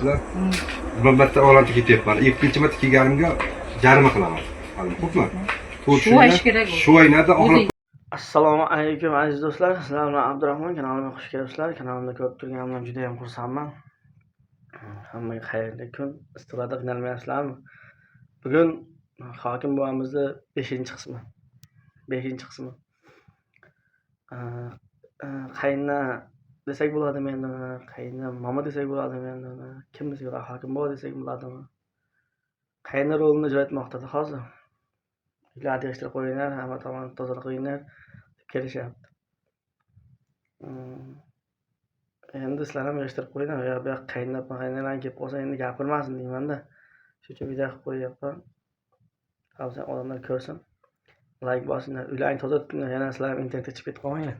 bilasizlar. Bir marta olamga ketyapman. Ikkinchi marta kelganimga jarima qilaman. Xo'pmi? Shu ish kerak. Shu oynada oxirgi. Assalomu alaykum aziz do'stlar. Sizlar bilan Abdurahmon kanalimga xush kelibsizlar. Kanalimda ko'rib turganimdan juda ham xursandman. Hammaga xayrli kun. Istirada qiynalmayapsizlarmi? Bugun hokim buvamizning 5-qismi. 5-qismi. Qayna desak bo'ladimi endi? Qayna mama desak bo'ladimi endi? Kim desak bo'ladi? Hokim buva desak bo'ladimi? Qayna rolini ijro etmoqda hozir. Uylarni yig'ishtirib qo'yinglar, hamma tomonni tozalab qo'yinglar deb kelishyapti. Endi sizlar ham yig'ishtirib qo'yinglar. Bu yoqqa qaynalar kelib qolsa endi gapirmasin deyman-da. Shuning uchun video qilib qo'yyapman. Hozir odamlar ko'rsin. Like bosinglar. Uylarni toza tutinglar. Yana sizlar ham internetga chiqib ketib qolmanglar.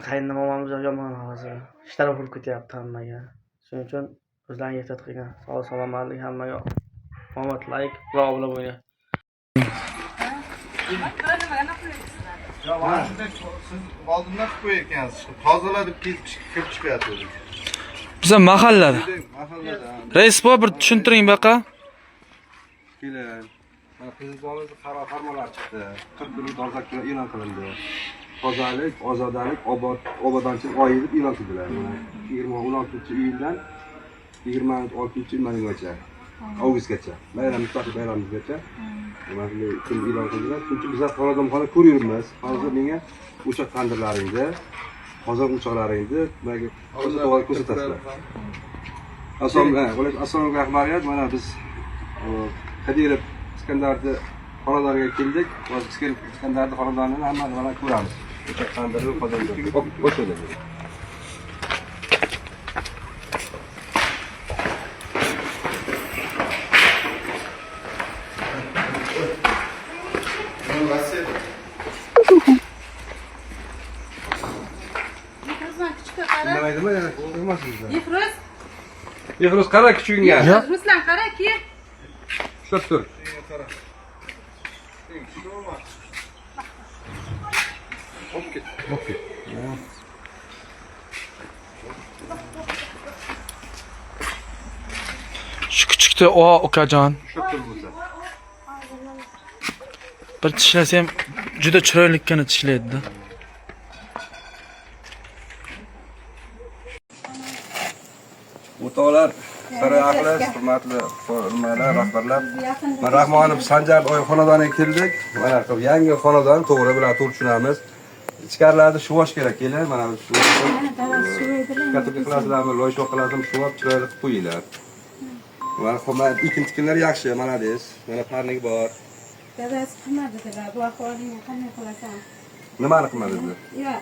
Qayna momamiz yomon hozir. Ishlar bo'lib ketyapti hammaga. Shuning uchun o'zlaringiz ehtiyot qiling. Sog' salomatlik hammaga. Omad, like va obuna bo'ling. Ya mana shunday siz oldindan qilib qo'yayotgansiz. Tozala deb kirib chiqyapsiz. Biza mahallada. Mahallada. Rais bor, bir tushuntiring baqa. Keling. Mana Prezidentimiz farmonlar chiqdi. 40 kunlik dolzarb kun e'lon qilindi. Tozalik, ozodalik, obodonchilik oyi deb e'lon qildilar. 16-iyuldan 26-iyulgacha. Avgustgacha. Bayram mustaqil bayramimizgacha. Mana shunday kun e'lon qildilar. Chunki bizlar xonadonxona ko'ryapmiz. Hozir menga o'choq tandirlaringizni, qozon o'choqlaringizni menga ko'rsatasizlar. Assalomu rahmat. Mana biz Kadirov Iskandarni xonadoniga keldik. Iskandarni xonadonini hamma ko'ramiz. O'choq tandirni qozon o'choqda. Yefroz qara kuchingga. Ruslan qara ki. Ushlab tur. Okey. Shu kichikda ukajon. Ushlab tur bo'lsa. Bir tishlasa ham juda chiroylikkina tishlaydi-da. O'toqlar, saroy ahli, hurmatli rahbarlar. Men Rahmonov Sanjar xonadoniga keldik. Mana yangi xonadon, to'g'ri bilan to'g'ri tushunamiz. Ichkarilarda shuvosh kerak, keling. Mana shu. Katta qilasizlarmi, loyiha qilasizmi, shuvab chiroyli qilib qo'yinglar. Mana hurmat, ikkinchi kunlar yaxshi, mana deysiz. Mana parnik bor. Dadasi qilmadi dedilar. Bu ahvolingni qanday qilasan? Nimani qilmadi? Yo'q,